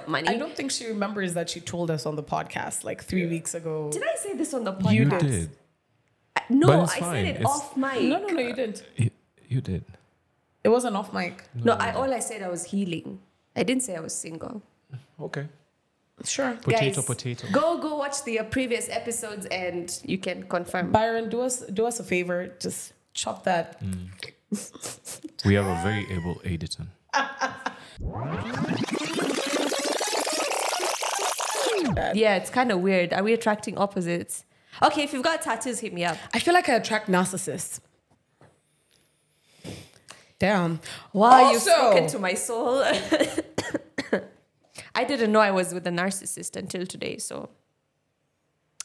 money. I don't think she remembers that she told us on the podcast like 3 weeks ago. Did I say this on the podcast? You did. No, it's I fine. said it It's- off mic. No, you didn't. You did. It wasn't off mic. No, all I said I was healing. I didn't say I was single. Okay. Sure. Potato, Guys, potato. Go watch the previous episodes and you can confirm. Byron, do us a favor. Just chop that. We have a very able editor. Yeah, it's kind of weird. Are we attracting opposites? Okay, if you've got tattoos, hit me up. I feel like I attract narcissists. Damn. Wow, you've Also- spoken to my soul. I didn't know I was with a narcissist until today, so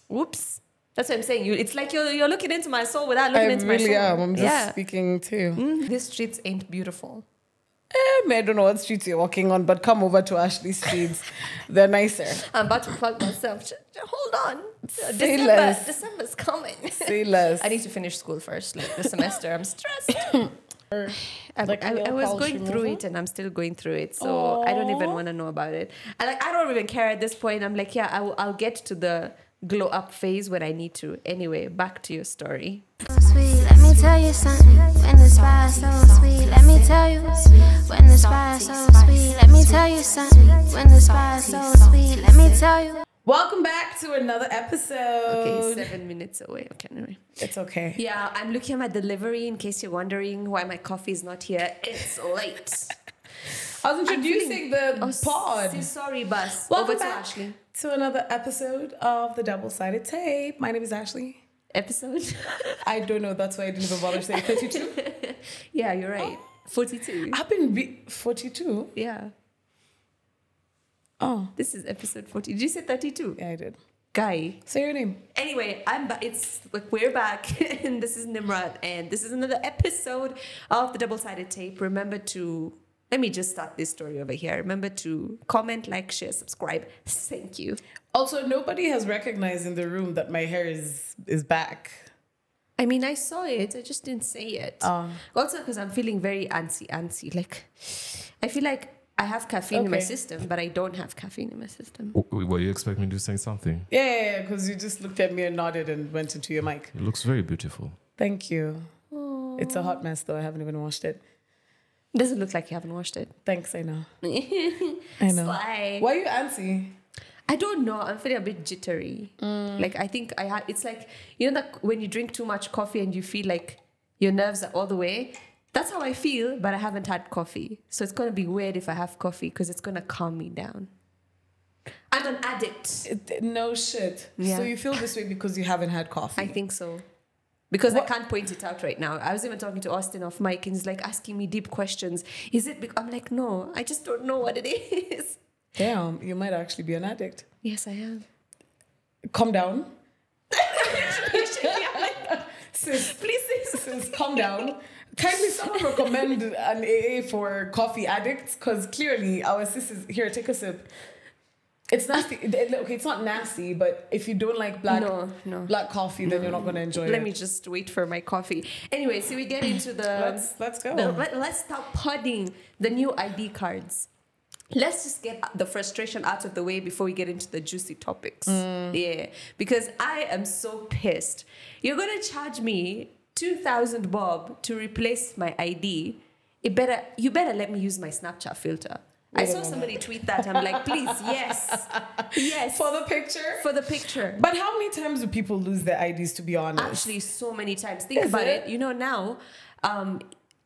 whoops. That's what I'm saying. It's like you're looking into my soul without looking into my soul. I'm just speaking too. These streets ain't beautiful. I don't know what streets you're walking on, but come over to Ashley's streets. They're nicer. I'm about to plug myself. Hold on. Say less. December's coming. Say less. I need to finish school first, like the semester. I'm stressed. Like a I nail was polish going through removal? it and I'm still going through it. So I don't even want to know about it. I don't even care at this point. I'm like, yeah, I'll get to the glow up phase when I need to. Anyway, back to your story. So sweet, let me tell you something. When the spice so sweet, let me tell you. When the spice so sweet, let me tell you something. When the spice so sweet, let me tell you. Welcome back to another episode. Okay, 7 minutes away. Okay, anyway. It's okay. Yeah, I'm looking at my delivery in case you're wondering why my coffee is not here. It's late. I was introducing the pod. Sorry, Bus. Welcome Over to back Ashley. to another episode of the Double-Sided Tape. My name is Ashley. Episode? I don't know. That's why I didn't even bother to say 32. Yeah, you're right. 42. I've been 42. Yeah. Oh, This is episode 40. Did you say 32? yeah, I did. Guy. Say your name. Anyway, I'm back. It's like we're back, and this is Nimrod, and this is another episode of the Double-Sided Tape. Remember to let me just start this story over here. Remember to comment, like, share, subscribe. Thank you. Also, nobody has recognized in the room that my hair is back. I mean, I saw it. I just didn't say it. Also, because I'm feeling very antsy. Like, I feel like I have caffeine in my Okay. system, but I don't have caffeine in my system. What, you expect me to say something? Yeah, because you just looked at me and nodded and went into your mic. It looks very beautiful. Thank you. It's a hot mess, though. I haven't even washed it. Doesn't look like you haven't washed it. Thanks, I know. I know. Sly. Why are you antsy? I don't know. I'm feeling a bit jittery. Like, I think I had. It's like, you know, that when you drink too much coffee and you feel like your nerves are all the way. That's how I feel, but I haven't had coffee. So it's going to be weird if I have coffee because it's going to calm me down. I'm an addict. No shit. Yeah. So you feel this way because you haven't had coffee? I think so. Because I can't point it out right now. I was even talking to Austin off mic and he's like asking me deep questions. Is it? I'm like, no, I just don't know what it is. Damn, you might actually be an addict. Yes, I am. Calm down. Sis, please say Sis, calm down. Kindly someone recommend an AA for coffee addicts because clearly our sis is here. Take a sip. It's nasty. Okay, it's not nasty, but if you don't like black coffee, then you're not gonna enjoy it. Let me just wait for my coffee. Anyway, so we get into the. Let's go. Let's start podding the new ID cards. Let's just get the frustration out of the way before we get into the juicy topics. Yeah, because I am so pissed. You're gonna charge me 2,000 bob to replace my ID. You better let me use my Snapchat filter. I saw somebody tweet that. I'm like, please, yes. For the picture? For the picture. But how many times do people lose their IDs, to be honest? Actually, so many times. Think about it. You know, now,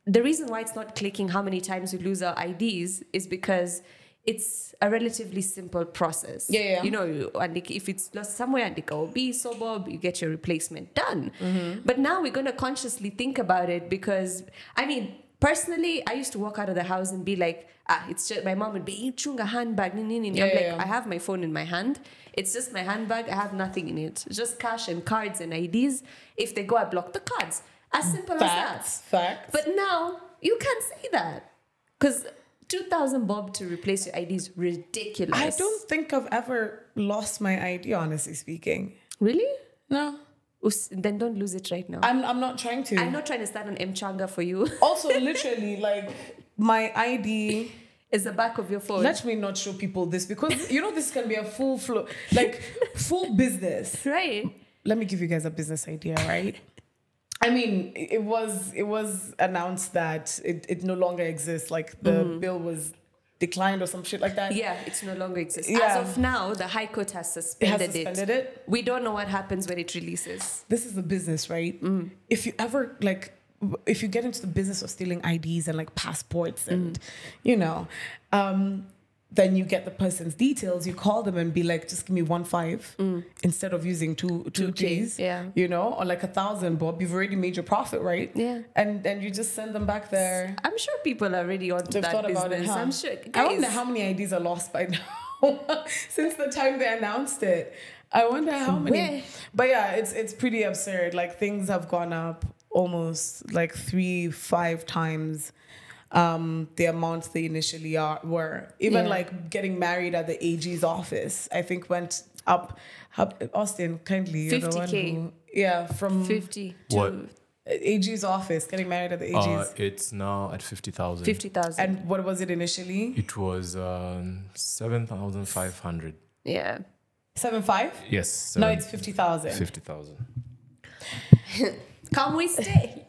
the reason why it's not clicking how many times we lose our IDs is because it's a relatively simple process. Yeah. You know, and if it's lost somewhere and it will be so bob, you get your replacement done. But now we're going to consciously think about it because, I mean, personally, I used to walk out of the house and be like, it's just, my mom would be, chunga handbag. I have my phone in my hand. It's just my handbag. I have nothing in it. It's just cash and cards and IDs. If they go, I block the cards. As simple as that. Facts. But now, you can't say that. Because 2,000 bob to replace your ID is ridiculous. I don't think I've ever lost my ID, honestly speaking. Really? No. Then don't lose it right now. I'm not trying to. I'm not trying to start an M-Changa for you. Also, literally, like, my ID Is the back of your phone. Let me not show people this because this can be a full flow, like full business. Right. Let me give you guys a business idea, right? I mean, it was announced that it no longer exists. Like the bill was declined or some shit like that. Yeah, it's no longer exists. Yeah. As of now, the High Court has suspended it. We don't know what happens when it releases. This is the business, right? If you ever if you get into the business of stealing IDs and like passports and then you get the person's details, you call them and be like, just give me 1.5 instead of using two G's, or like 1,000 bob. You've already made your profit, right? Yeah. And you just send them back there. I'm sure people are already on They've that thought business. about it, huh? I'm sure. I wonder how many IDs are lost by now since the time they announced it. I wonder how many. Where? But yeah, it's pretty absurd. Like things have gone up almost like 3-5 times the amounts they initially were. Even like getting married at the AG's office, I think went up. Austin, kindly, you're the one 50K. from 50 to What? AG's office, getting married at the AG's. It's now at 50,000. 50,000. And what was it initially? It was 7,500. Yeah. 7.5? Yes. No, it's 50,000. 50,000. Can we stay?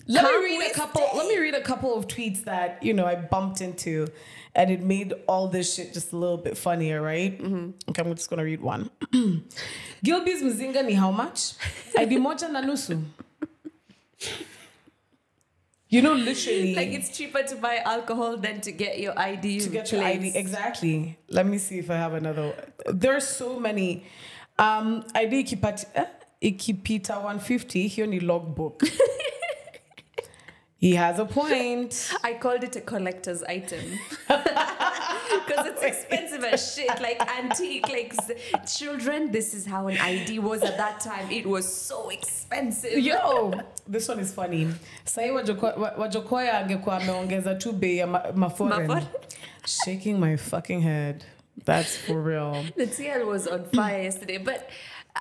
Let me read a couple of tweets that I bumped into, and it made all this shit just a little bit funnier, right? Okay, I'm just gonna read one. Gilby's mzinga ni how much? ID moja na nusu. Literally, Like it's cheaper to buy alcohol than to get your ID. to get your ID. Exactly. Let me see if I have another. There are so many. ID ikipita 150. Hiyo ni logbook. He has a point. I called it a collector's item because it's expensive as shit, like antique, like children. This is how an ID was at that time. It was so expensive. Yo, this one is funny. Sai Wajokoya angekuwa ameongeza tu bei ya maforeign. Shaking my fucking head. That's for real. The TL was on fire yesterday, but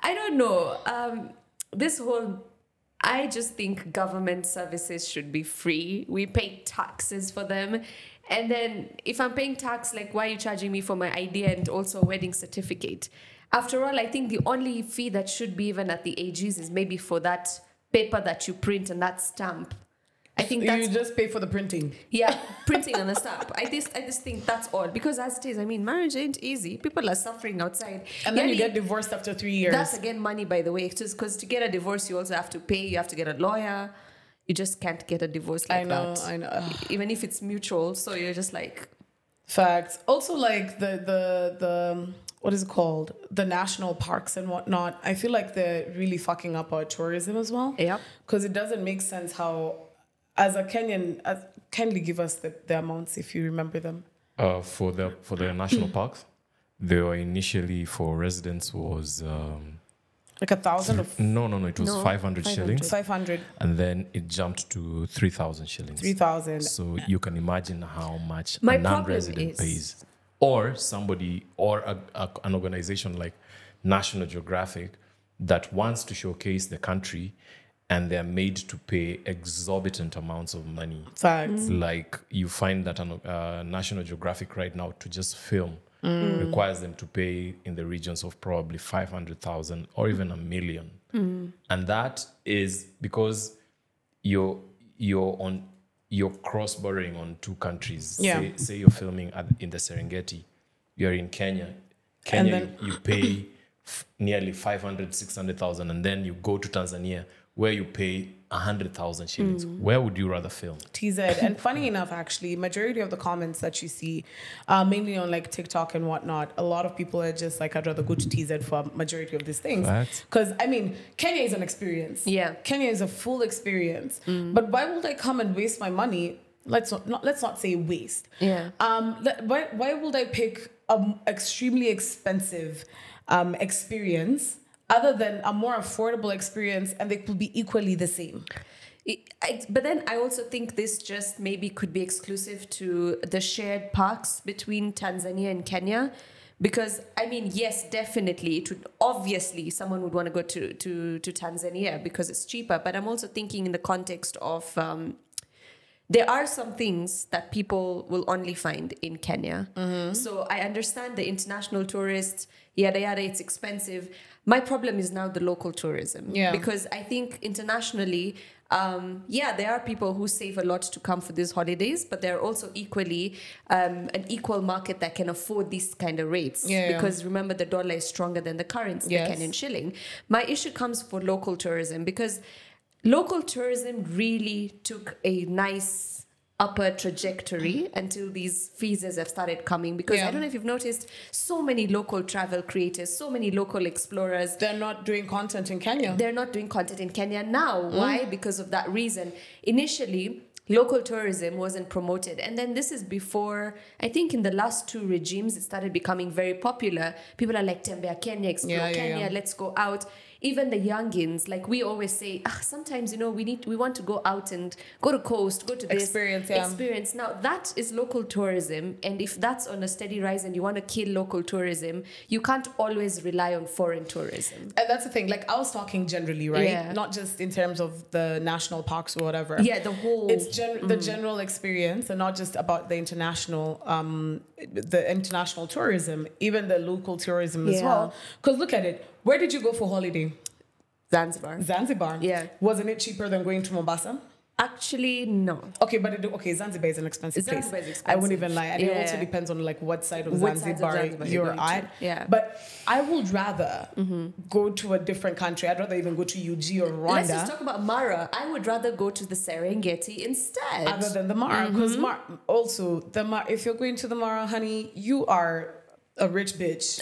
I don't know. This whole. I just think government services should be free. We pay taxes for them. And then if I'm paying tax, like why are you charging me for my ID and also a wedding certificate? After all, I think the only fee that should be even at the AGs is maybe for that paper that you print and that stamp. I think that's... You just pay for the printing. Yeah, printing on a stamp. I just think that's all. Because as it is, I mean, marriage ain't easy. People are suffering outside. And then you get divorced after 3 years. That's again money, by the way. Because to get a divorce, you also have to pay. You have to get a lawyer. You just can't get a divorce like that. I know. Even if it's mutual. So you're just like... Facts. Also, like the what is it called? The national parks and whatnot. I feel like they're really fucking up our tourism as well. Yeah. Because it doesn't make sense how... As a Kenyan, kindly give us the amounts if you remember them. For the national parks, they were initially for residents was like 1,000 of... No, it was 500 shillings. 500. And then it jumped to 3,000 shillings. 3,000. So you can imagine how much My a non-resident problem is- pays. Or somebody, or an organization like National Geographic that wants to showcase the country, and they're made to pay exorbitant amounts of money. Facts. Like you find that National Geographic right now to just film requires them to pay in the regions of probably 500,000 or even $1 million. And that is because you're cross-bordering on two countries. Yeah. Say you're filming in the Serengeti, you're in Kenya. You pay nearly 500, 600,000, and then you go to Tanzania where you pay 100,000 shillings. Where would you rather film? TZ. And funny enough, actually, majority of the comments that you see, mainly on like TikTok and whatnot, a lot of people are just like, I'd rather go to TZ for majority of these things. Because, I mean, Kenya is an experience. Yeah. Kenya is a full experience. But why would I come and waste my money? Let's not say waste. Yeah. Why would I pick an extremely expensive experience other than a more affordable experience, and they could be equally the same? But then I also think this just maybe could be exclusive to the shared parks between Tanzania and Kenya. Because, I mean, yes, definitely, it would obviously someone would want to go to Tanzania because it's cheaper. But I'm also thinking in the context of there are some things that people will only find in Kenya. So I understand the international tourists, yada yada, it's expensive. My problem is now the local tourism. Yeah. Because I think internationally, there are people who save a lot to come for these holidays, but there are also equally an equal market that can afford these kind of rates. Yeah. Because remember, the dollar is stronger than the currency, Yes. the Kenyan shilling. My issue comes for local tourism, because local tourism really took a nice upper trajectory until these visas have started coming. Because I don't know if you've noticed, so many local travel creators, so many local explorers, They're not doing content in Kenya. they're not doing content in Kenya now. Why? Because of that reason. Initially, local tourism wasn't promoted. And then this is before, I think in the last two regimes, it started becoming very popular. People are like, Tembea Kenya, explore Kenya, let's go out. Even the youngins, like we always say, sometimes, we want to go out and go to coast, go to this. Experience. Now, that is local tourism. And if that's on a steady rise and you want to kill local tourism, you can't always rely on foreign tourism. And that's the thing. Like, I was talking generally, right? Yeah. Not just in terms of the national parks or whatever. Yeah, the whole... It's the general experience, and not just about the international tourism, even the local tourism as well. Because look at it. Where did you go for holiday? Zanzibar. Yeah. Wasn't it cheaper than going to Mombasa? Actually, no. Okay, but Zanzibar is an expensive place. Zanzibar is expensive. I wouldn't even lie. And it also depends on like what side of Zanzibar you're at. Yeah. But I would rather go to a different country. I'd rather even go to UG or Rwanda. Let's just talk about Mara. I would rather go to the Serengeti instead. Other than the Mara. Because if you're going to the Mara, honey, you are a rich bitch.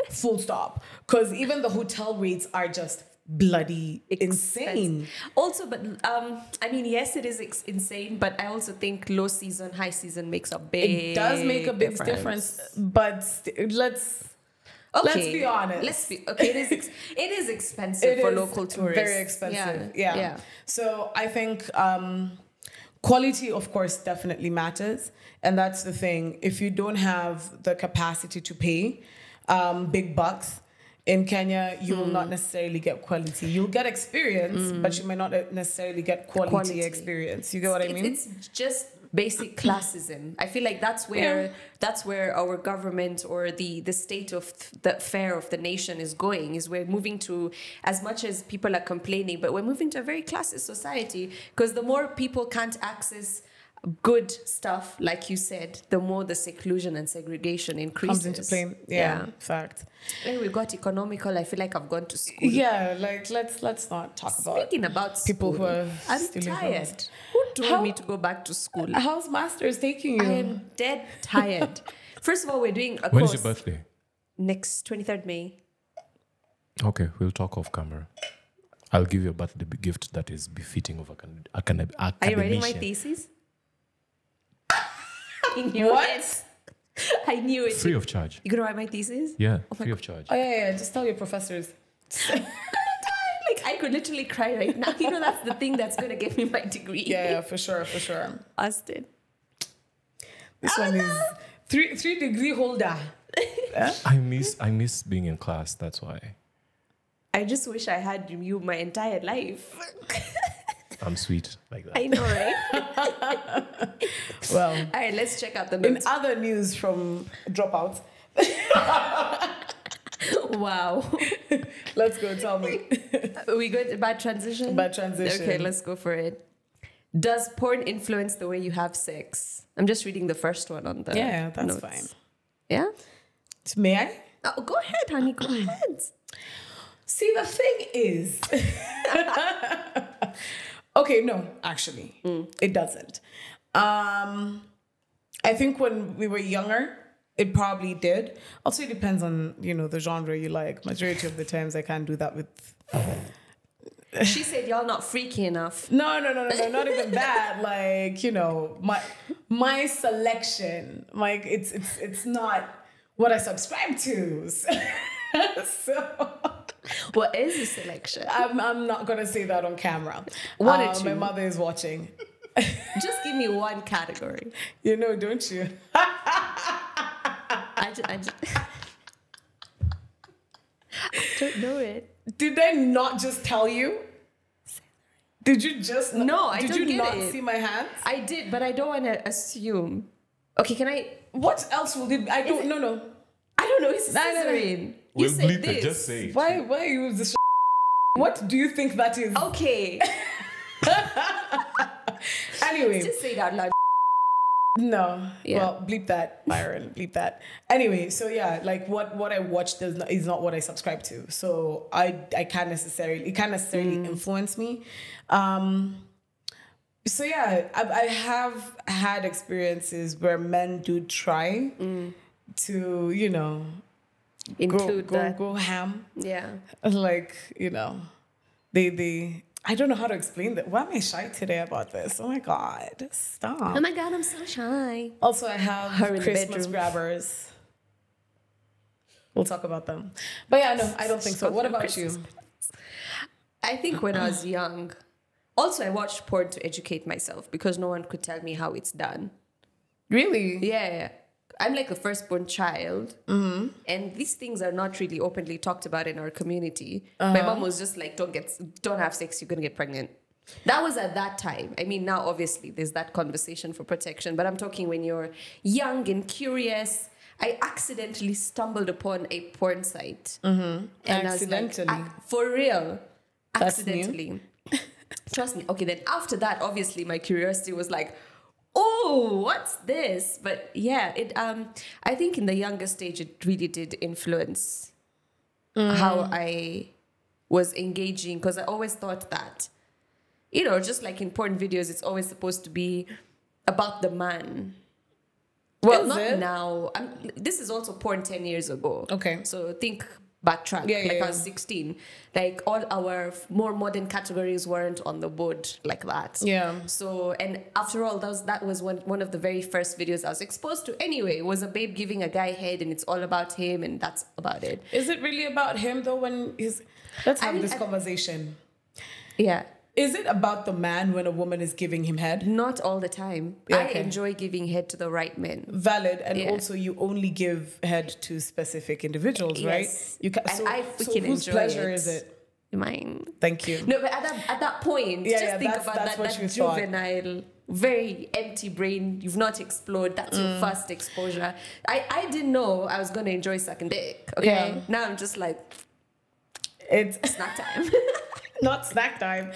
Full stop. Because even the hotel rates are just bloody insane. Also, but yes, it is insane, but I also think low season, high season makes a big It does make a big difference. But let's be honest. It is expensive for local tourists. Very expensive. Yeah. So I think quality, of course, definitely matters. And that's the thing. If you don't have the capacity to pay big bucks, in Kenya, you will not necessarily get quality. You'll get experience, but you may not necessarily get quality experience. You get what I mean? It's just basic classism. I feel like that's where our government or the state of the affair of the nation is going. Is we're moving to, as much as people are complaining, but we're moving to a very classist society, because the more people can't access good stuff, like you said, the more the seclusion and segregation increases. Comes into play. Yeah. Fact. And we got economical. I feel like I've gone to school. Yeah, like let's not talk Speaking about people school, who are I'm still tired. Who told me to go back to school? How's masters taking you? I am dead tired. First of all, we're doing a When course. is your birthday? Next 23rd May. Okay, we'll talk off camera. I'll give you a birthday gift that is befitting of academician. Are you writing my thesis? I knew What? I knew it. Free of charge. You gonna write my thesis? Yeah, free of charge. Oh yeah. Just tell your professors. Like, I could literally cry right now. That's the thing that's gonna give me my degree. Yeah, for sure. Austin. This one is three degree holder. I miss being in class. That's why. I just wish I had you my entire life. I'm sweet like that. I know, right? Well, all right, let's check out the in notes. other news from Dropout. Wow. Let's go. Tell me. We good? Bad transition? Bad transition. Okay, let's go for it. Does porn influence the way you have sex? I'm just reading the first one on the that's notes. fine. Yeah? May I? Oh, go ahead, honey. Go ahead. See, the thing is... Okay, no, actually, it doesn't. I think when we were younger, it probably did. Also, it depends on, the genre you like. Majority of the times, I can't do that with... She said y'all not freaky enough. No, not even that. Like, my selection, like it's not what I subscribe to. So what is the selection? I'm not gonna say that on camera. One or two. My mother is watching. Just give me one category. Don't you? I don't know it. Did I not just tell you? Did you just No, I did don't you get not it. see my hands? I did, but I don't want to assume. Okay, can I? What else will it? I don't. No. I don't know. It's No, no, no. scissoring. You We'll said bleep this. it. Just say it. Why use this? What do you think that is? Okay. Anyway, Just say it out loud. no. Yeah. Well, bleep that, Byron. Bleep that. Anyway, so yeah, like what I watched is not what I subscribe to. So I can't necessarily influence me. So yeah, I have had experiences where men do try to, you know, Include that. go ham. Yeah. Like, you know, they I don't know how to explain that. Why am I shy today about this? Oh my God, stop. Oh my God, I'm so shy. Also, I have Her in the Christmas bedroom. grabbers. We'll talk about them. But yeah, no, I don't think so. What about Christmas you? I think when I was young, also I watched porn to educate myself because no one could tell me how it's done. Really? Yeah. I'm like a firstborn child, and these things are not really openly talked about in our community. My mom was just like, don't have sex, you're gonna get pregnant. That was at that time. I mean, now obviously there's that conversation for protection, but I'm talking when you're young and curious. I accidentally stumbled upon a porn site, and Accidentally? I was like, for real, That's new? accidentally. Trust me. Okay, then after that, obviously my curiosity was like, oh, what's this? But yeah, it I think in the younger stage it really did influence how I was engaging, because I always thought that, you know, just like in porn videos, it's always supposed to be about the man. Well, Is not it? now. This is also porn 10 years ago. Okay. So think backtrack. Yeah, like yeah, I was 16. Like all our more modern categories weren't on the board like that. Yeah. So, and after all, that was one of the very first videos I was exposed to anyway, was a babe giving a guy head, and it's all about him, and that's about it. Is it really about him though? Let's have this conversation. Yeah. Is it about the man when a woman is giving him head? Not all the time. Yeah, I okay. enjoy giving head to the right men. Valid, and Yeah. also you only give head to specific individuals, right? Yes. You can, And I freaking whose enjoy pleasure it. is it? Mine. Thank you. No, but at that point, Yeah, just yeah, think that's about what that you thought. juvenile, very empty brain. You've not explored. That's your first exposure. I didn't know I was going to enjoy sucking dick. Okay. Yeah. Now I'm just like, It's snack time. not snack time.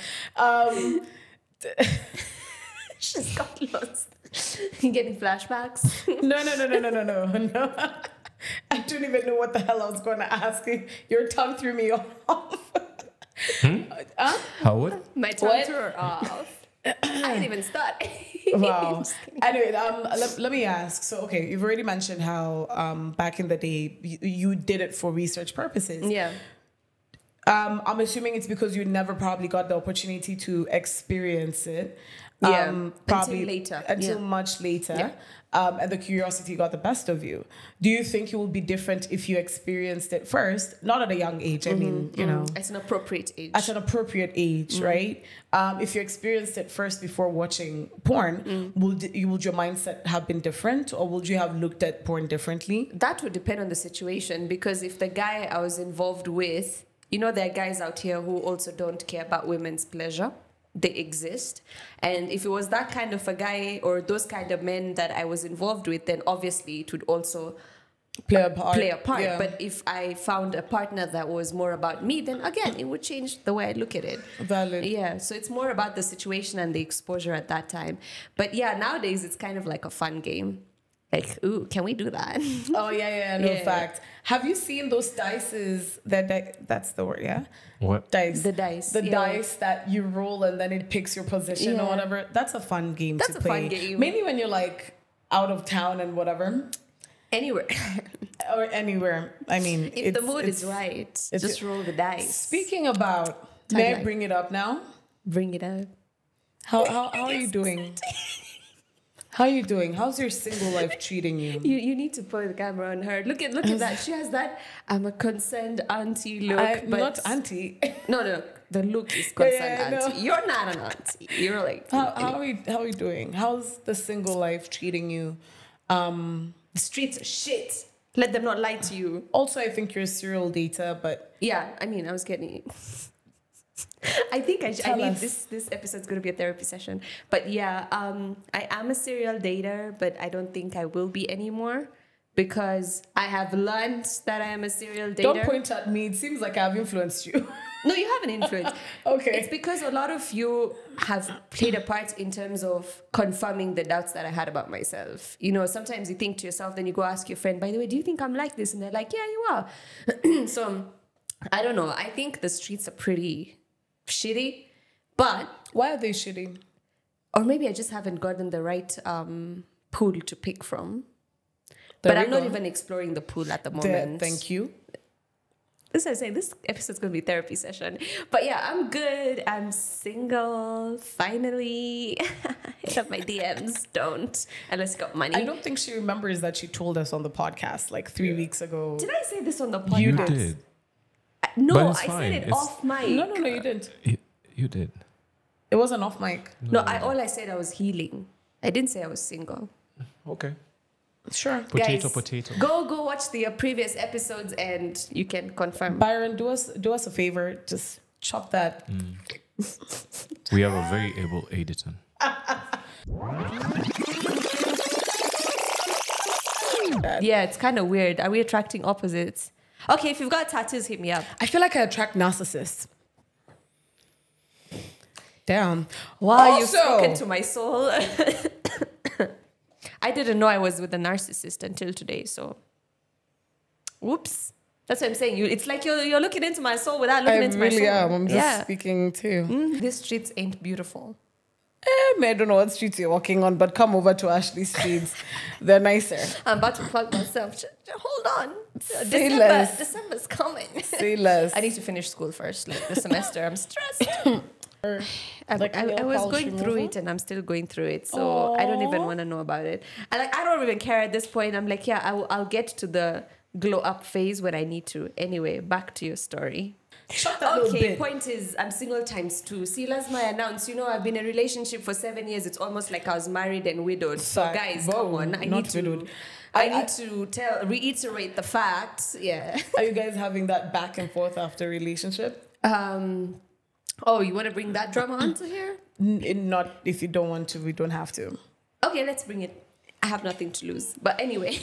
She's got lost. Getting flashbacks. No. I don't even know what the hell I was going to ask you. Your tongue threw me off. How would? My tongue What? threw her off. I didn't even start. Wow. Just kidding. Anyway, let me ask. So, okay, you've already mentioned how back in the day you did it for research purposes. Yeah. I'm assuming it's because you never probably got the opportunity to experience it. Yeah, Probably until later. Until Yeah. much later. Yeah. And the curiosity got the best of you. Do you think it will be different if you experienced it first? Not at a young age. I mean, you know, At an appropriate age. at an appropriate age, right? If you experienced it first before watching porn, would your mindset have been different, or would you have looked at porn differently? That would depend on the situation, because if the guy I was involved with, you know, there are guys out here who also don't care about women's pleasure. They exist. And if it was that kind of a guy or those kind of men that I was involved with, then obviously it would also Play a part. Yeah. But if I found a partner that was more about me, then again, it would change the way I look at it. Valid. Yeah, so it's more about the situation and the exposure at that time. But yeah, nowadays it's kind of like a fun game. Like, ooh, can we do that? Oh yeah, no Yeah. fact. Have you seen those dices that's the word, yeah? What? Dice. The dice, The yeah. dice that you roll and then it picks your position or Yeah. whatever. That's a fun game That's to a play. fun game. Mainly when you're like out of town and whatever. Anywhere. Or anywhere. I mean, If the mood is right, it's- just roll the dice. Speaking about, may I Tagline. bring it up now? Bring it up. How are you doing? How are you doing? How's your single life treating you? You need to point the camera on her. Look at that. She has that I'm a concerned auntie look. I'm but not auntie. No. The look is concerned Yeah, I know. auntie. You're not an auntie. You're like How are you doing? How's the single life treating you? the streets are shit. Let them not lie to you. Also, I think you're a serial dater, but Yeah, I mean, I was getting I think I Tell need us. this episode's going to be a therapy session. But yeah, I am a serial dater, but I don't think I will be anymore because I have learned that I am a serial dater. Don't point at me. It seems like I've influenced you. No, you have an influence. Okay. It's because a lot of you have played a part in terms of confirming the doubts that I had about myself. You know, sometimes you think to yourself, then you go ask your friend, by the way, do you think I'm like this? And they're like, yeah, you are. So I don't know. I think the streets are pretty shitty, but Why are they shitty? or maybe I just haven't gotten the right pool to pick from. There But we I'm not go. even exploring the pool at the There, moment. thank you. This is what I say, this episode's gonna be a therapy session. But yeah, I'm good. I'm single. Finally. Hit up my DMs. Don't. Unless you got money. I don't think she remembers that she told us on the podcast like 3 weeks ago. Did I say this on the podcast? You did. No, But it's I fine. said it It's- off mic. No, you didn't. You did. It wasn't off mic. No, all I said I was healing. I didn't say I was single. Okay. Sure. Potato, Guys, potato. Go watch the previous episodes and you can confirm. Byron, do us a favor. Just chop that. We have a very able editor. Yeah, it's kind of weird. Are we attracting opposites? Okay, if you've got tattoos, hit me up. I feel like I attract narcissists. Damn. Wow, you've Also- spoken to my soul. I didn't know I was with a narcissist until today, so whoops. That's what I'm saying. It's like you're looking into my soul without looking I into my soul. really am. I'm just yeah. speaking too. These streets ain't beautiful. I don't know what streets you're walking on, but come over to Ashley streets. They're nicer. I'm about to plug myself. Hold on. Say less. December's coming. Say less. I need to finish school first, like the semester. I'm stressed. Like I nail was polish going through removal? it and I'm still going through it. So I don't even want to know about it. I don't even care at this point. I'm like, yeah, I'll get to the glow up phase when I need to. Anyway, back to your story. Shut that little Okay, bit. point is, I'm single times 2. See, last my announced, I've been in a relationship for 7 years. It's almost like I was married and widowed. So Fact. guys, Whoa, come on. I not need to widowed. I need to reiterate the facts. Yeah. Are you guys having that back and forth after relationship? Oh, you want to bring that drama onto here? Not if you don't want to, we don't have to. Okay, let's bring it. I have nothing to lose. But anyway,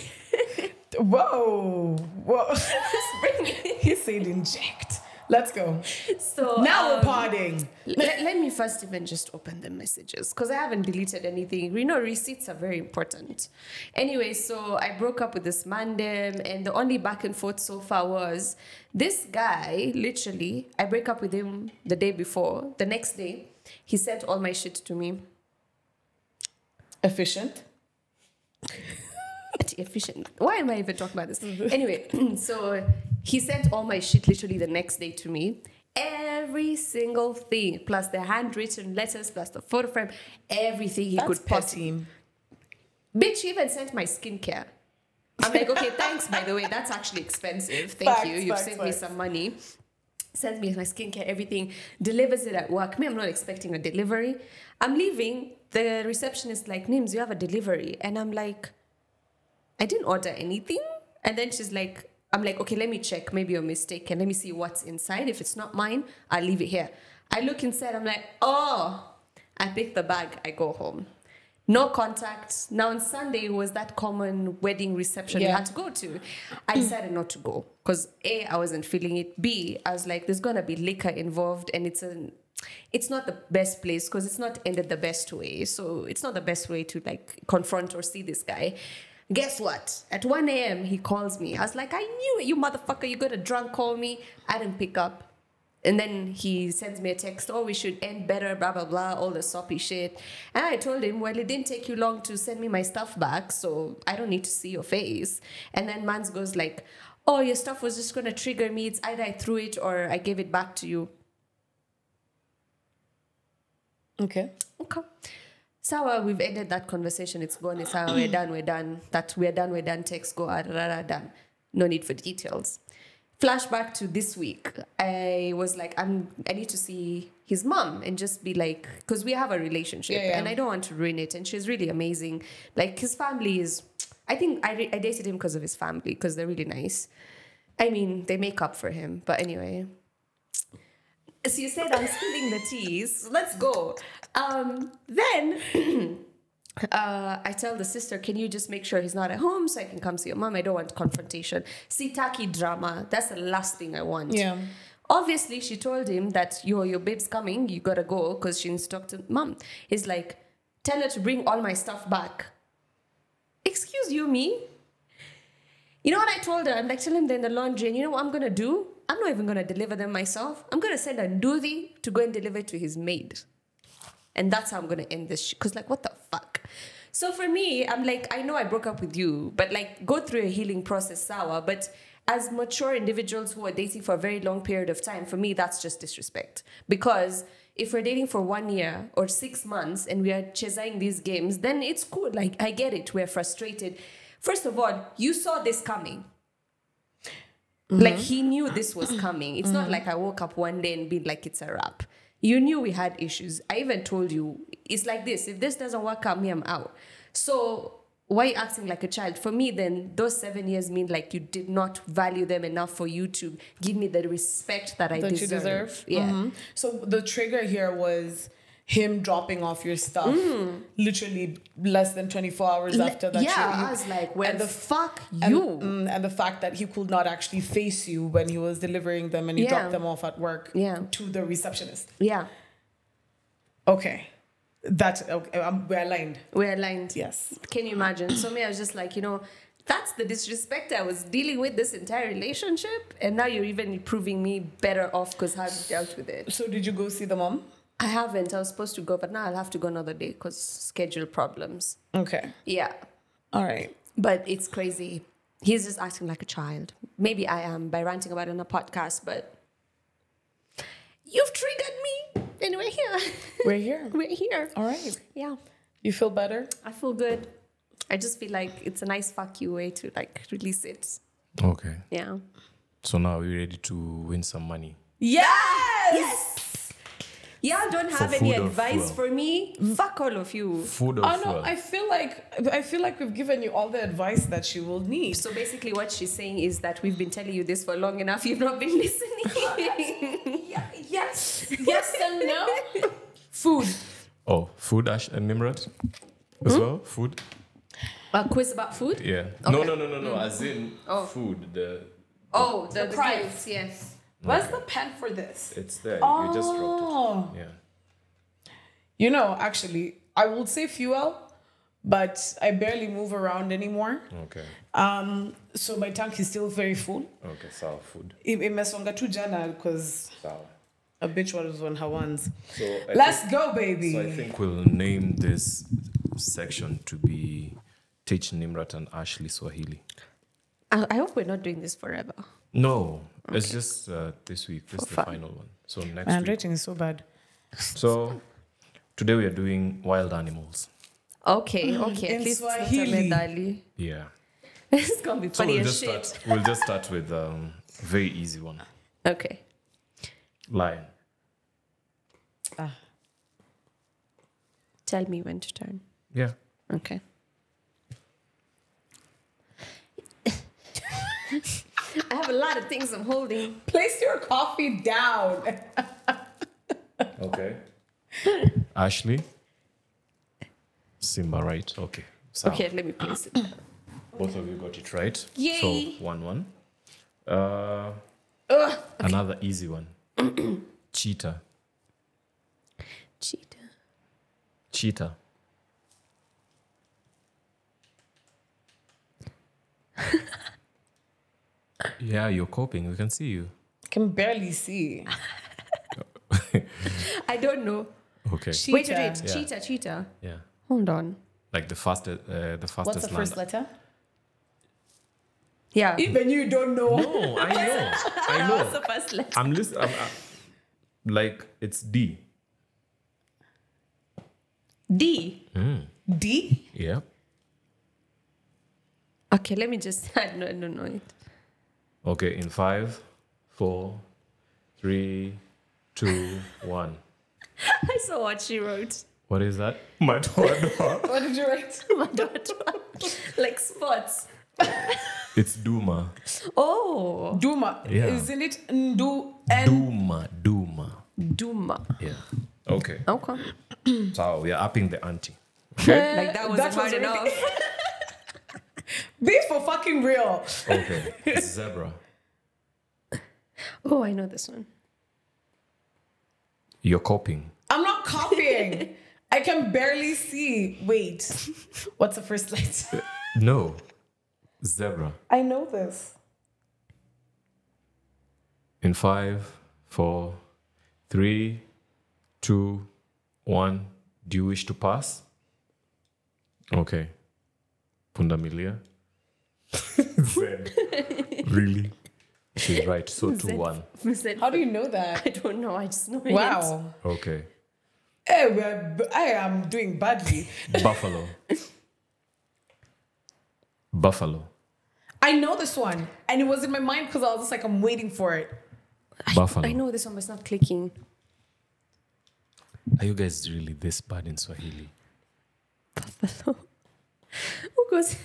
Whoa. let's bring it. He said inject. Let's go. So Now we're partying. let me first even just open the messages because I haven't deleted anything. Receipts are very important. Anyway, so I broke up with this man and the only back and forth so far was this guy, literally, I break up with him the day before. The next day, he sent all my shit to me. Efficient. Efficient. Why am I even talking about this? Anyway, so he sent all my shit literally the next day to me. Every single thing, plus the handwritten letters, plus the photo frame, everything he That's could possibly. petty. Bitch, he even sent my skincare. I'm like, okay, thanks, by the way. That's actually expensive. Thank Facts, you. You've facts, saved me facts. some money. Sends me my skincare, everything. Delivers it at work. Me, I'm not expecting a delivery. I'm leaving. The receptionist like, Nimzy, you have a delivery. And I'm like, I didn't order anything. And then she's like, I'm like, okay, let me check. Maybe you're mistaken. Let me see what's inside. If it's not mine, I'll leave it here. I look inside. I'm like, oh. I pick the bag. I go home. No contact. Now on Sunday was that common wedding reception you Yeah. had to go to. I decided not to go because A, I wasn't feeling it. B, I was like, there's gonna be liquor involved, and it's not the best place because it's not ended the best way. So it's not the best way to like confront or see this guy. Guess what? At 1 a.m. he calls me. I was like, I knew it, you motherfucker. You got a drunk call me. I didn't pick up. And then he sends me a text, oh, we should end better, blah, blah, blah, all the soppy shit. And I told him, well, it didn't take you long to send me my stuff back, so I don't need to see your face. And then Mans goes like, oh, your stuff was just going to trigger me. It's either I threw it or I gave it back to you. Okay. Okay. So we've ended that conversation. It's gone. It's how we're done. That we're done. Text go, done. No need for details. Flashback to this week. I was like, I need to see his mom and just be like, because we have a relationship and I don't want to ruin it. And she's really amazing. Like his family is, I think I dated him because of his family, because they're really nice. I mean, they make up for him. But anyway, So you said I'm spilling the tea. So let's go. Then I tell the sister, can you just make sure he's not at home so I can come see your mom? I don't want confrontation. Sitaki drama. That's the last thing I want. Yeah. Obviously, she told him that your babe's coming. You gotta go because she needs to talk to mom. He's like, tell her to bring all my stuff back. Excuse you, me? You know what I told her? I'm like, tell him they're in the laundry. And you know what I'm going to do? I'm not even going to deliver them myself. I'm going to send a Nduthi to go and deliver it to his maid. And that's how I'm going to end this shit. Because, like, what the fuck? So for me, I'm like, I know I broke up with you. But, like, go through a healing process, sour. But as mature individuals who are dating for a very long period of time, for me, that's just disrespect. Because if we're dating for 1 year or 6 months and we are chasing these games, then it's cool. Like, I get it. We're frustrated. First of all, you saw this coming. Like, he knew this was coming. It's not like I woke up one day and be like, it's a wrap. You knew we had issues. I even told you, it's like this. If this doesn't work out, me, I'm out. So why are you acting like a child? For me, then, those 7 years mean like you did not value them enough for you to give me the respect that I deserve. You deserve? Yeah. So the trigger here was him dropping off your stuff literally less than 24 hours after that. Yeah, I was like, where the fuck you? And the fact that he could not actually face you when he was delivering them and he dropped them off at work to the receptionist. Yeah. Okay. That's okay. We're aligned. We're aligned. Yes. Can you imagine? So me, I was just like, that's the disrespect I was dealing with this entire relationship. And now you're even proving me better off because how you dealt with it. So did you go see the mom? I haven't. I was supposed to go, but now I'll have to go another day because schedule problems. Okay. Yeah. All right. But it's crazy. He's just acting like a child. Maybe I am by ranting about it on a podcast, but you've triggered me. And we're here. We're here. We're here. All right. Yeah. You feel better? I feel good. I just feel like it's a nice fuck you way to like release it. Okay. Yeah. So now we're ready to win some money. Yes! Yes! Y'all don't have any advice for me? Fuck all of you. Food or Oh fuel? no, I feel like we've given you all the advice that you will need. So basically what she's saying is that we've been telling you this for long enough. You've not been listening. Yes. Yes and no. Food. Oh, food, Ash and Nimrat? As well? Food? A quiz about food? Yeah. Okay. No. As in food. The price, gifts, yes. Where's the pen for this? It's there. You just dropped it. Yeah. Actually, I would say fuel, but I barely move around anymore. Okay. So my tank is still very full. Okay, sour food. Imesonga tu jana because Sour. a bitch was on her ones. So Let's go, baby. So I think we'll name this section to be Teach Nimrat and Ashley Swahili. I hope we're not doing this forever. No, it's just this week. This is the final one. So next My week. handwriting is so bad. So today we are doing wild animals. Okay. At In least it's not a Swahili. medali. Yeah. It's gonna be So funny as shit. we'll just start with a very easy one. Okay. Lion. Tell me when to turn. Yeah. Okay. I have a lot of things I'm holding. Place your coffee down. Okay. Ashley. Simba, right? Okay. So Okay, let me place it. both of you got it right. Yay. So 1-1. Another easy one. Cheetah. Cheetah. Yeah, you're coping. We can see you. Can barely see. I don't know. Okay. Wait. Yeah. Cheetah. Yeah. Hold on. Like the fastest. What's the first letter? Yeah. Even you don't know. No, I know. I know. What's the first letter? I'm listening. Like it's D. D. D? Yeah. Okay, let me just. I don't know it. Okay. In 5, 4, 3, 2, 1. I saw what she wrote. What is that? My door. What did you write? Like spots. It's Duma. Oh. Duma. Yeah. Isn't it Ndu and Duma. Duma. Yeah. Okay. Okay. So we are upping the ante. Like that was That hard was really- enough. Be for fucking real. Okay. Zebra. Oh, I know this one. You're copying. I'm not copying. I can barely see. Wait. What's the first letter? No. Zebra. I know this. In 5, 4, 3, 2, 1. Do you wish to pass? Okay. Pundamilia. Zed. Really? She's right. So 2-1. How do you know that? I don't know. I just know it. Wow. Okay. Hey, I am doing badly. Buffalo. Buffalo. I know this one. And it was in my mind because I was just like, I'm waiting for it. Buffalo. I know this one, but it's not clicking. Are you guys really this bad in Swahili? Buffalo. Who goes?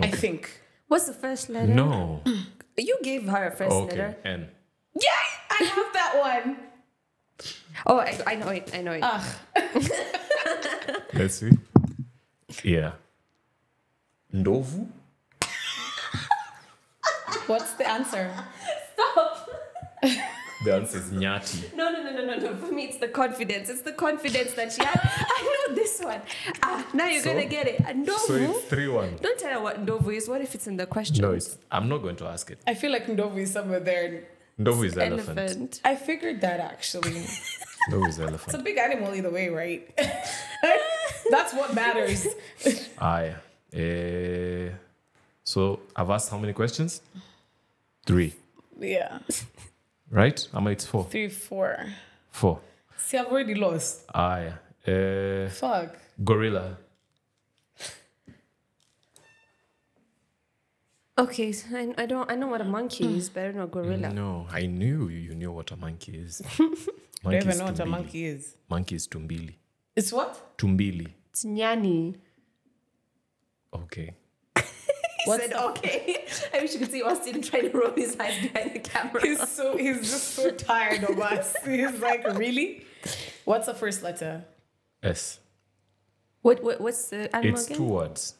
I think. What's the first letter? No. You gave her a first Okay. letter. N. Yeah, I have that one. Oh, I know it. I know it. Let's see. Yeah. Ndovu? What's the answer? Stop. The answer is Nyati. No. For me, it's the confidence. It's the confidence that she had. I know this one. Now you're So- going to get it. Ndovu. So it's 3-1. Don't tell her what Ndovu is. What if it's in the question? No, I'm not going to ask it. I feel like Ndovu is somewhere there. Ndovu is elephant. Elephant. I figured that actually. Ndovu is It's a elephant. big animal either way, right? That's what matters. Aye. So I've asked how many questions? 3. Yeah. Right? How many? It's 4. 3, 4. 4. See, I've already lost. Aye. Fuck. Gorilla. Okay, so I know what a monkey is, but I don't know gorilla. No, I knew you knew what a monkey is. I don't Monkey even is know what a tumbili. monkey is. Monkey is tumbili. It's what? Tumbili. It's nyani. Okay. He said okay. I wish you could see Austin trying to roll his eyes behind the camera. He's just so tired of us. He's like, really? What's the first letter? S. What's the animal It's again? 2 words.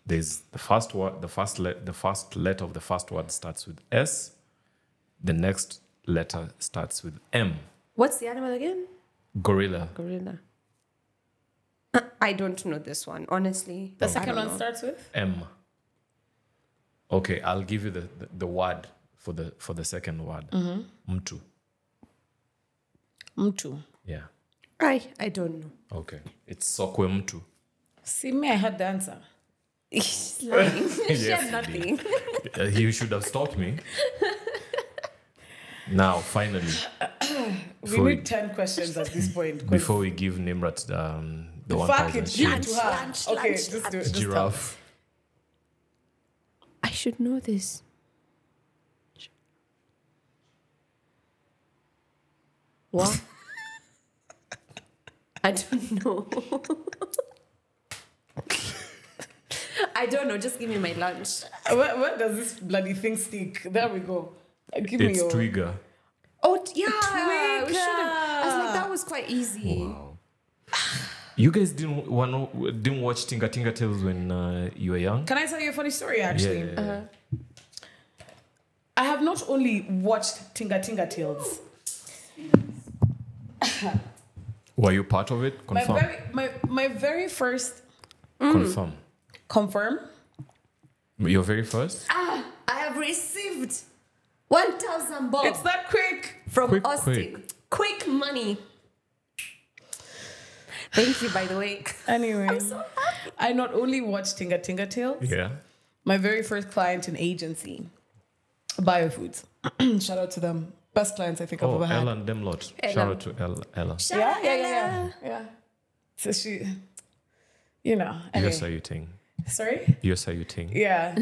There's the first word, the first letter of the first word starts with S. The next letter starts with M. What's the animal again? Gorilla. Gorilla. I don't know this one, honestly. The I second don't one know. starts with? M. Okay, I'll give you the word for the second word. Mtu. Mtu. Yeah. I don't know. Okay. It's sokwe mtu. See, me, I had the answer. She's lying. She Yes, had nothing. You should have stopped me. Now, finally, We Before need we- 10 questions at this point. 'cause before we give Nimrat the Fuck 1,000 it, give it shillings, to her. Lunch, Okay, lunch, just do it. Just tell. giraffe. I should know this. What? I don't know. I don't know. Just give me my lunch. Where does this bloody thing stick? There we go. Give me It's your... Twiga. Oh, yeah. We Twiga. should've- I was like, that was quite easy. Wow. You guys didn't watch Tinga Tinga Tales when you were young? Can I tell you a funny story, actually? Yeah. I have not only watched Tinga Tinga Tales. Were you part of it? Confirm. My very first... Confirm. Confirm? Your very first? I have received 1,000 bob It's that quick. from Quick, Austin. Quick money. Thank you, by the way. Anyway, I'm so happy. I not only watched Tinga Tinga Tales, Yeah. my very first client in agency, Biofoods. Shout out to them. Best clients I think I've Oh, ever had. Ella and them lot. Ella. Shout out to Ella. Yeah. So she, you know. You're Anyway. saluting. Sorry? You're saluting. Yeah.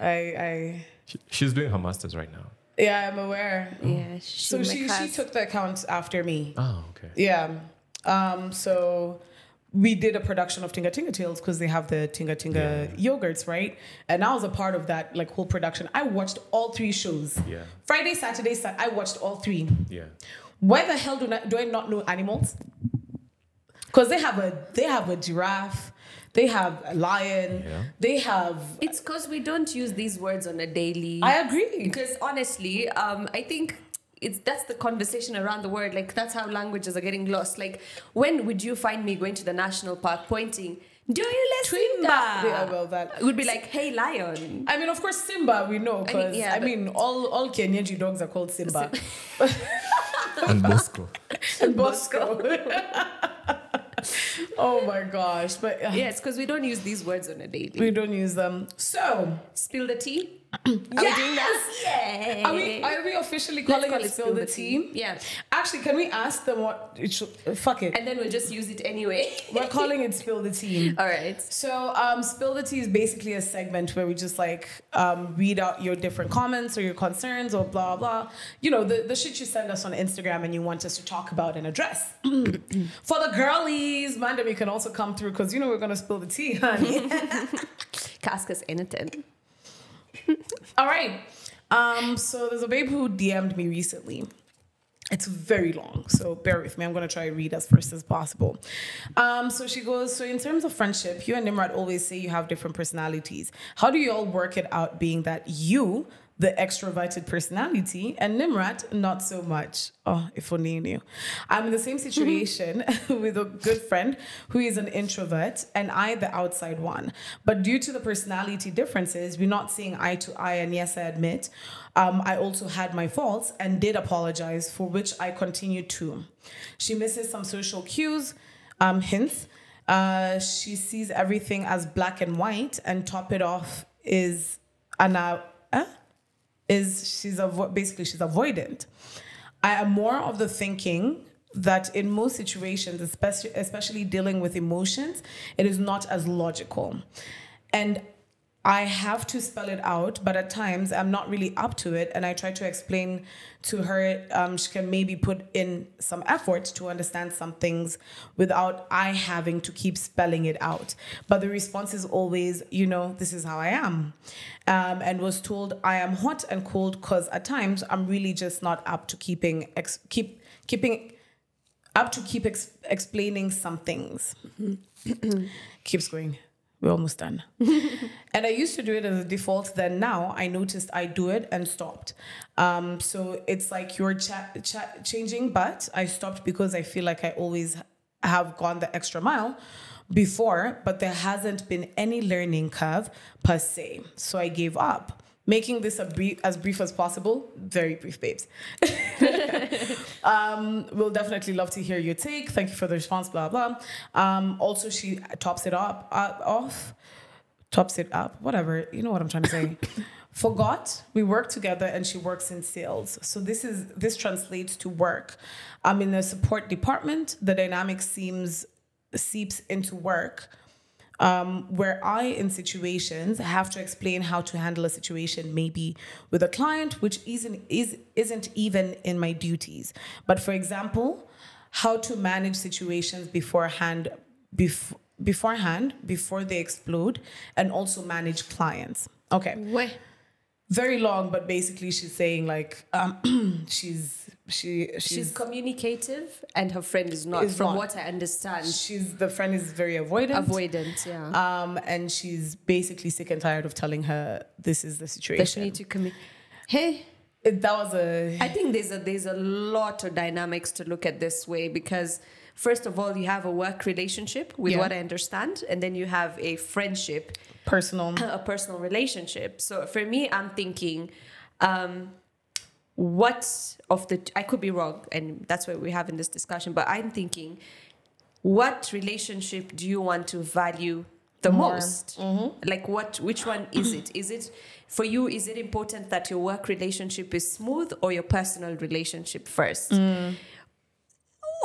I She's doing her master's right now. yeah, I'm aware. Yeah. So she took the account after me. Oh, okay. Yeah. So we did a production of Tinga Tinga Tales because they have the Tinga Tinga yogurts, right? And I was a part of that like whole production. I watched all 3 shows. Yeah. Friday, Saturday, I watched all 3. Yeah. Why the hell do I not know animals? Because they have a giraffe, they have a lion, they have. It's because we don't use these words on a daily. I agree. Because honestly, I think that's the conversation around the world. Like that's how languages are getting lost. Like when would you find me going to the national park pointing? Do you let Simba? Yeah, well, that it would be like, hey, lion. I mean, of course, Simba we know because all Kenyaji dogs are called Simba. And Bosco. And Bosco. Oh my gosh! But yes, because we don't use these words on a daily. We don't use them. So spill the tea. Are we doing that? Yeah. Are we officially calling it spill the tea? Yeah. Actually, can we ask them what it should? Fuck it. And then we'll just use it anyway. We're calling it spill the tea. All right. So spill the tea is basically a segment where we just like read out your different comments or your concerns or blah blah. You know the shit you send us on Instagram and you want us to talk about and address. For the girlies, Manda, we can also come through because we're gonna spill the tea, honey. Ask us anything. All right. So there's a babe who DM'd me recently. It's very long, so bear with me. I'm going to try to read as first as possible. So she goes, so in terms of friendship, you and Nimrat always say you have different personalities. How do you all work it out being that you, the extroverted personality, and Nimrat, not so much? Oh, if only you knew. I'm in the same situation with a good friend who is an introvert and I, the outside one. But due to the personality differences, we're not seeing eye to eye. And yes, I admit, I also had my faults and did apologize, for which I continue to. She misses some social cues, hints. She sees everything as black and white, and top it off is she's avoidant. I am more of the thinking that in most situations, especially dealing with emotions, it is not as logical. And I have to spell it out, but at times I'm not really up to it. And I try to explain to her, she can maybe put in some effort to understand some things without I having to keep spelling it out. But the response is always, this is how I am. And was told I am hot and cold because at times I'm really just not up to explaining some things. Keeps going. We're almost done. And I used to do it as a default. Then now I noticed I do it and stopped. So it's like you're changing, but I stopped because I feel like I always have gone the extra mile before, but there hasn't been any learning curve per se. So I gave up. Making this as brief as possible. Very brief, babes. We'll definitely love to hear your take. Thank you for the response, blah, blah. Also, she tops it up, whatever. You know what I'm trying to say. Forgot, we work together and she works in sales. So this translates to work. I'm in the support department. The dynamic seeps into work. Where I, in situations, have to explain how to handle a situation, maybe with a client, which isn't even in my duties. But for example, how to manage situations beforehand, before they explode, and also manage clients. Okay. Wait. Very long, but basically she's saying like she's communicative and her friend is not. From what I understand, the friend is very avoidant. Yeah. And she's basically sick and tired of telling her this is the situation. That she need to Hey. I think there's a lot of dynamics to look at this way, because first of all, you have a work relationship with what I understand, and then you have a friendship, a personal relationship. So for me, I'm thinking, I could be wrong, and that's what we're having this discussion, but I'm thinking, what relationship do you want to value the most? Mm-hmm. Like which one is it? Is it for you, is it important that your work relationship is smooth or your personal relationship first?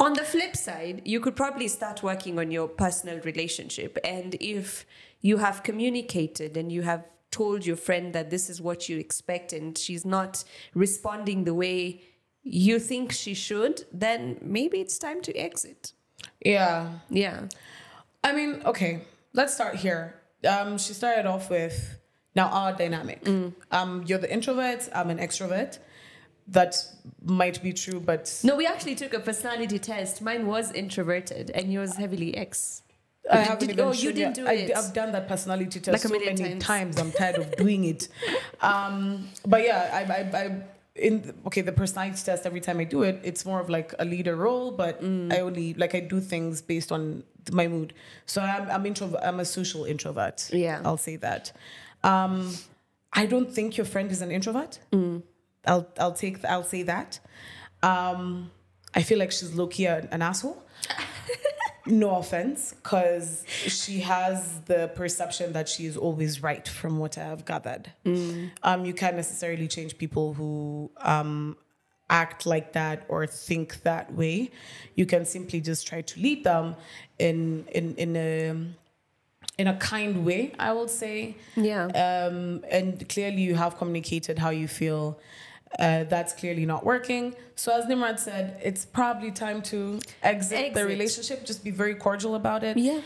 On the flip side, you could probably start working on your personal relationship. And if you have communicated and you have told your friend that this is what you expect and she's not responding the way you think she should, then maybe it's time to exit. Yeah. I mean, okay, let's start here. She started off with, now our dynamic. You're the introvert, I'm an extrovert. that might be true, but No, we actually took a personality test. Mine was introverted and yours heavily X. I haven't even. Oh, you didn't do it. I've done that personality test Like a so million many times. times. I'm tired of doing it. But yeah, the personality test. Every time I do it, it's more of like a leader role. But I only I do things based on my mood. So I'm introvert. I'm a social introvert. Yeah, I'll say that. I don't think your friend is an introvert. I'll say that. I feel like she's low-key an asshole. No offense, because she has the perception that she is always right from what I have gathered. You can't necessarily change people who act like that or think that way. You can simply just try to lead them in a kind way, I would say. Yeah. And clearly you have communicated how you feel. That's clearly not working. So as Nimrod said, it's probably time to exit the relationship. Just be very cordial about it. Yeah.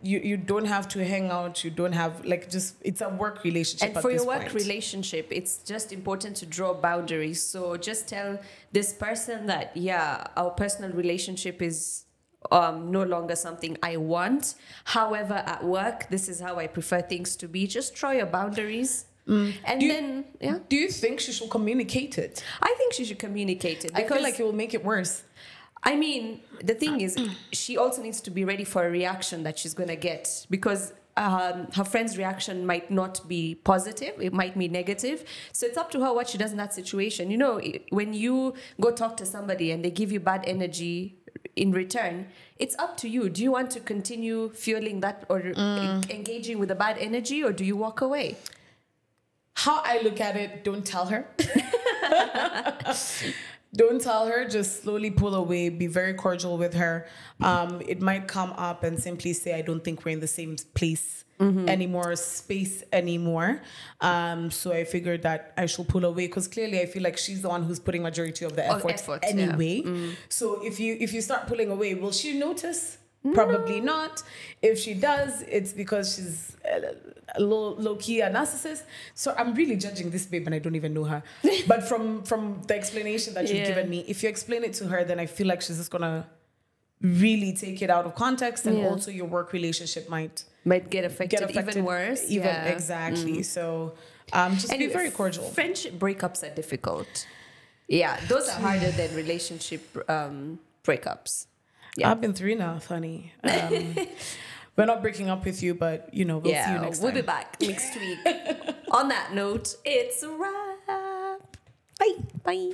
You don't have to hang out. You don't have it's a work relationship. And for your work relationship, it's just important to draw boundaries. So just tell this person that, yeah, our personal relationship is no longer something I want. However, at work, this is how I prefer things to be. Just draw your boundaries. And do you think she should communicate it? I think she should communicate it. I feel like it will make it worse. I mean, the thing is, she also needs to be ready for a reaction that she's going to get, because her friend's reaction might not be positive. It might be negative. So it's up to her what she does in that situation. You know, when you go talk to somebody and they give you bad energy in return, it's up to you. Do you want to continue fueling that or engaging with the bad energy, or do you walk away? How I look at it, don't tell her. Don't tell her, just slowly pull away, be very cordial with her. It might come up and simply say, I don't think we're in the same place anymore, space anymore. So I figured that I should pull away, because clearly I feel like she's the one who's putting majority of the effort anyway. Yeah. So if you start pulling away, will she notice? Probably not. If she does, it's because she's a low-key a narcissist. So I'm really judging this babe and I don't even know her. But from the explanation that you've given me, if you explain it to her, then I feel like she's just gonna really take it out of context, and also your work relationship might get affected even worse. Exactly. So just be very cordial. Friendship breakups are difficult. Yeah, those are harder than relationship breakups. Yeah. I've been through enough, honey. We're not breaking up with you, but we'll see you next time. We'll be back next week. On that note, it's a wrap. Bye. Bye.